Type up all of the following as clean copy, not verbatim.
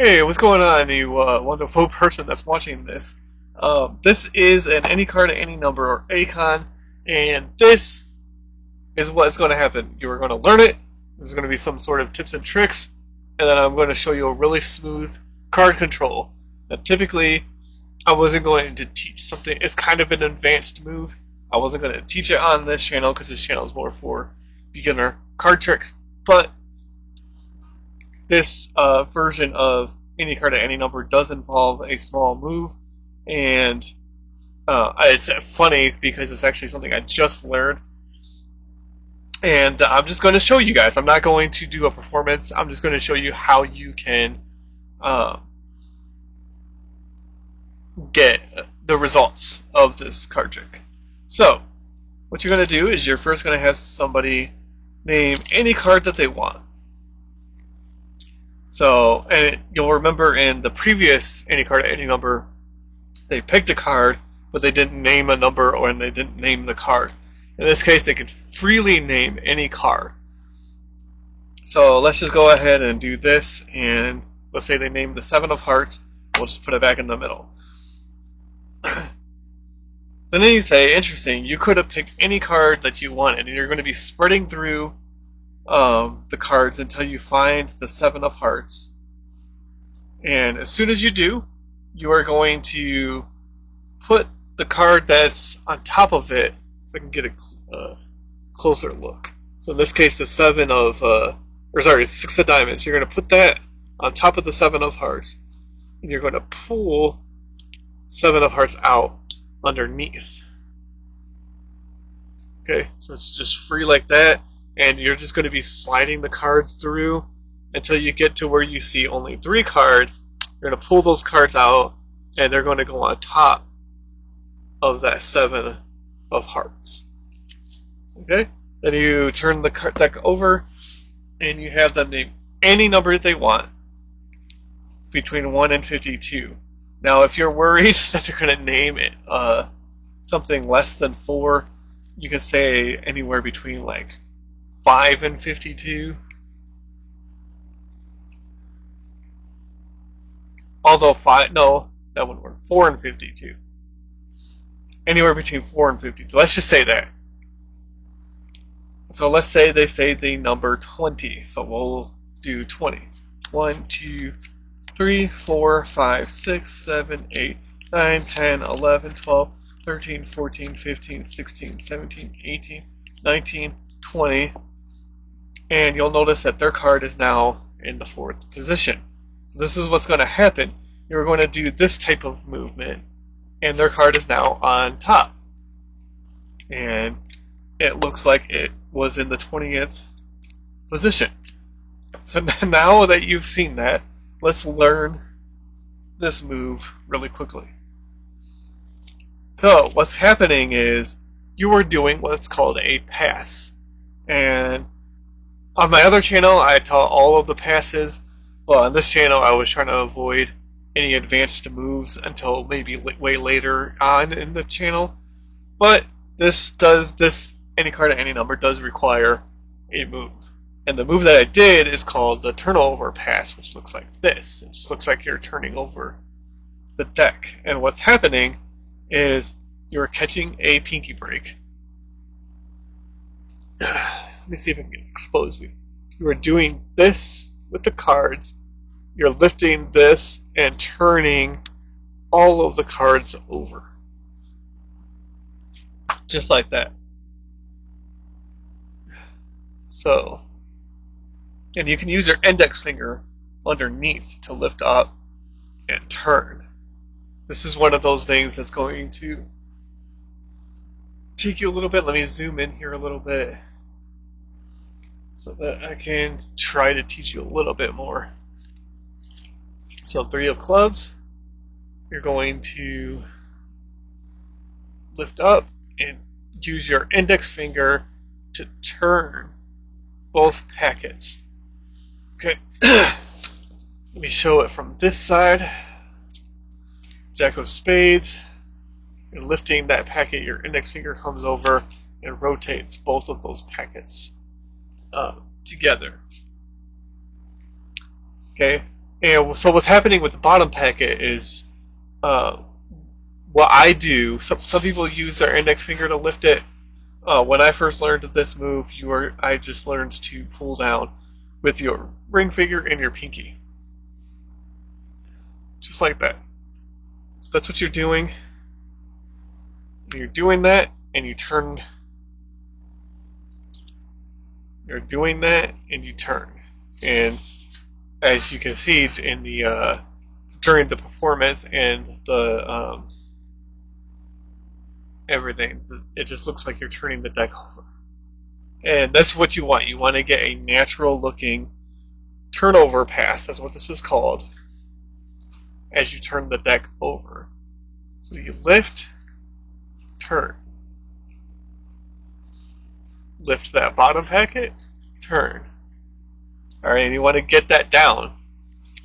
Hey, what's going on, you wonderful person that's watching this? This is an any card at any number, or ACAAN, and this is what's going to happen. You are going to learn it. There's going to be some sort of tips and tricks, and then I'm going to show you a really smooth card control. Now, typically, I wasn't going to teach something. It's kind of an advanced move. I wasn't going to teach it on this channel because this channel is more for beginner card tricks, but this version of any card at any number does involve a small move, and it's funny because it's actually something I just learned, and I'm just going to show you guys. I'm not going to do a performance. I'm just going to show you how you can get the results of this card trick. So, what you're going to do is you're first going to have somebody name any card that they want. So, and you'll remember in the previous any card at any number, they picked a card, but they didn't name a number or they didn't name the card. In this case, they could freely name any card. So let's just go ahead and do this, and let's say they named the Seven of Hearts. We'll just put it back in the middle. So then you say, interesting, you could have picked any card that you wanted, and you're going to be spreading through the cards until you find the Seven of Hearts. And as soon as you do, you are going to put the card that's on top of it, if I can get a closer look. So in this case, the Six of Diamonds. You're going to put that on top of the Seven of Hearts, and you're going to pull Seven of Hearts out underneath. Okay, so it's just free like that. And you're just going to be sliding the cards through until you get to where you see only 3 cards. You're going to pull those cards out, and they're going to go on top of that Seven of Hearts. Okay? Then you turn the card deck over, and you have them name any number that they want between 1 and 52. Now, if you're worried that they're going to name it something less than 4, you can say anywhere between like 5 and 52. Although 5, no, that wouldn't work. 4 and 52. Anywhere between 4 and 52. Let's just say that. So let's say they say the number 20. So we'll do 20. 1, 2, 3, 4, 5, 6, 7, 8, 9, 10, 11, 12, 13, 14, 15, 16, 17, 18, 19, 20. And you'll notice that their card is now in the 4th position. So this is what's going to happen. You're going to do this type of movement, and their card is now on top. And it looks like it was in the 20th position. So now that you've seen that, let's learn this move really quickly. So what's happening is you are doing what's called a pass. And on my other channel, I taught all of the passes. Well, on this channel, I was trying to avoid any advanced moves until maybe way later on in the channel. But this any card at any number does require a move. And the move that I did is called the turnover pass, which looks like this. It just looks like you're turning over the deck. And what's happening is you're catching a pinky break. Let me see if I can expose you. You are doing this with the cards. You're lifting this and turning all of the cards over. Just like that. So, and you can use your index finger underneath to lift up and turn. This is one of those things that's going to take you a little bit. Let me zoom in here a little bit, so that I can try to teach you a little bit more. So 3 of clubs, you're going to lift up and use your index finger to turn both packets. Okay, let me show it from this side. Jack of spades, you're lifting that packet, your index finger comes over and rotates both of those packets together. Okay, And so what's happening with the bottom packet is uh, what I do. Some people use their index finger to lift it. When I first learned this move, I just learned to pull down with your ring finger and your pinky, just like that. So that's what you're doing. You're doing that, and you turn. You're doing that, and you turn. And as you can see in the during the performance and the everything, it just looks like you're turning the deck over. And that's what you want. You want to get a natural looking turnover pass. That's what this is called. As you turn the deck over. So you lift, turn. Lift that bottom packet, turn. Alright, and you want to get that down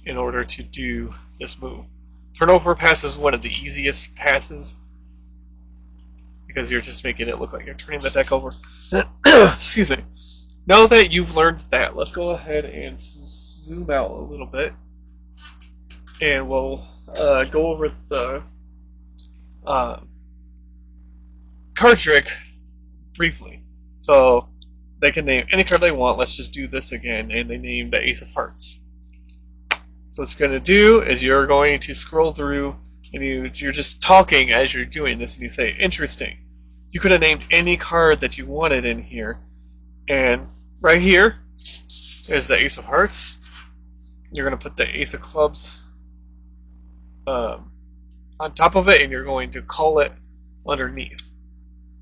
in order to do this move. Turnover pass is one of the easiest passes because you're just making it look like you're turning the deck over. Excuse me. Now that you've learned that, let's go ahead and zoom out a little bit, and we'll go over the card trick briefly. So they can name any card they want. Let's just do this again, and they name the Ace of Hearts. So what it's going to do is you're going to scroll through, and you're just talking as you're doing this, and you say, interesting. You could have named any card that you wanted in here, and right here is the Ace of Hearts. You're going to put the Ace of Clubs on top of it, and you're going to call it underneath.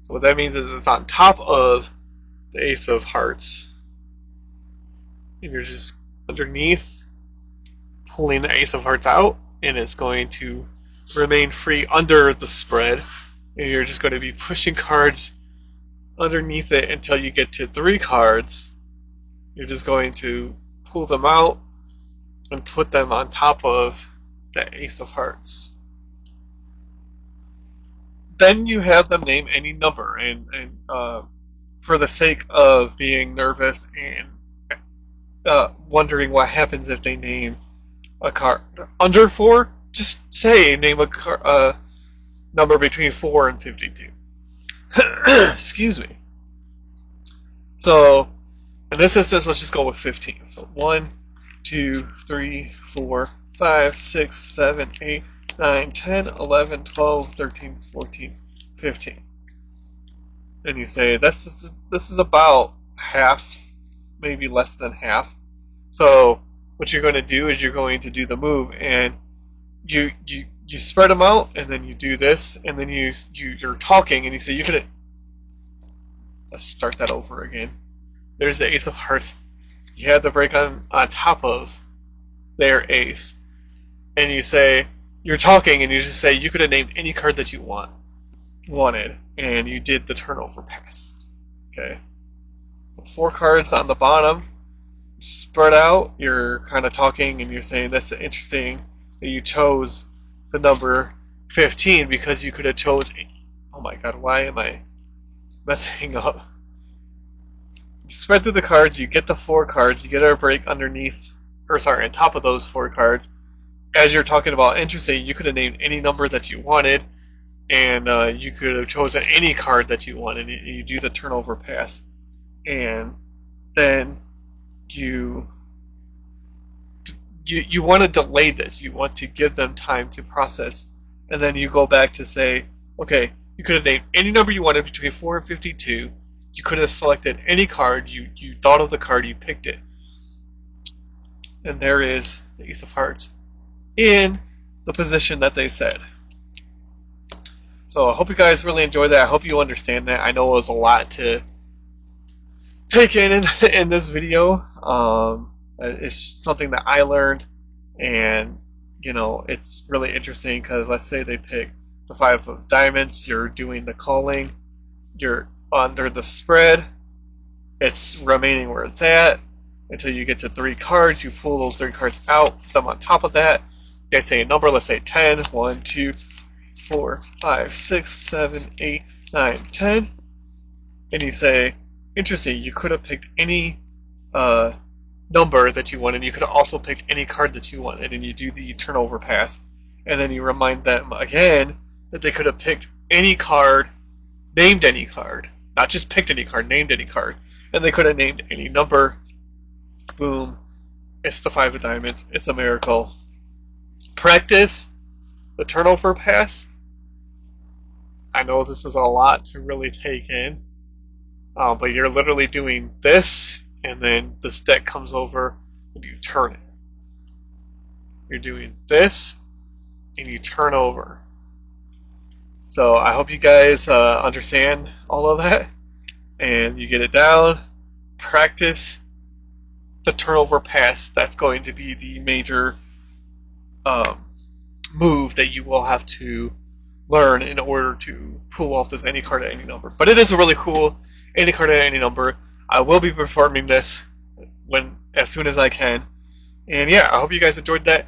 So what that means is it's on top of the Ace of Hearts, and you're just underneath pulling the Ace of Hearts out, and it's going to remain free under the spread, and you're just going to be pushing cards underneath it until you get to 3 cards. You're just going to pull them out and put them on top of the Ace of Hearts. Then you have them name any number, and for the sake of being nervous and wondering what happens if they name a card under 4, just say name a number between 4 and 52. Excuse me. So in this instance, let's just go with 15. So 1, 2, 3, 4, 5, 6, 7, 8, 9, 10, 11, 12, 13, 14, 15. And you say this is about half, maybe less than half. So what you're going to do is you're going to do the move, and you spread them out, and then you do this, and then you're talking, and you say you could. Let's start that over again. There's the Ace of Hearts. You had the break on top of their ace, and you say you're talking, and you just say you could have named any card that you wanted, and you did the turnover pass. Okay, so 4 cards on the bottom, spread out. You're kind of talking, and you're saying that's interesting that you chose the number 15 because you could have chose. Oh my God, why am I messing up? You spread through the cards, you get the 4 cards, you get a break underneath, or sorry, on top of those 4 cards. As you're talking about interesting, you could have named any number that you wanted, and you could have chosen any card that you wanted. You do the turnover pass, and then you want to delay this. You want to give them time to process, and then you go back to say, okay, you could have named any number you wanted between 4 and 52. You could have selected any card. You thought of the card, you picked it, and there is the Ace of Hearts in the position that they said. So I hope you guys really enjoyed that. I hope you understand that. I know it was a lot to take in this video. It's something that I learned, and it's really interesting because let's say they pick the 5 of diamonds. You're doing the calling. You're under the spread. It's remaining where it's at until you get to 3 cards. You pull those 3 cards out, put them on top of that. They say a number, let's say 10. 1, 2, 4, 5, 6, 7, 8, 9, 10. And you say, interesting, you could have picked any number that you want, and you could also pick any card that you wanted, and you do the turnover pass, and then you remind them again that they could have picked any card, named any card, not just picked any card, named any card, and they could have named any number. Boom. It's the 5 of diamonds. It's a miracle. Practice the turnover pass. I know this is a lot to really take in, but you're literally doing this, and then this deck comes over and you turn it. You're doing this, and you turn over. So I hope you guys understand all of that, and you get it down. Practice the turnover pass. That's going to be the major move that you will have to learn in order to pull off this any card at any number. But it is really cool. Any card at any number. I will be performing this as soon as I can. And yeah, I hope you guys enjoyed that.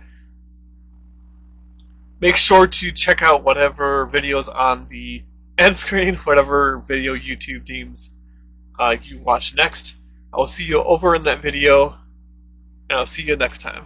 Make sure to check out whatever videos on the end screen, whatever video YouTube deems you watch next. I will see you over in that video, and I'll see you next time.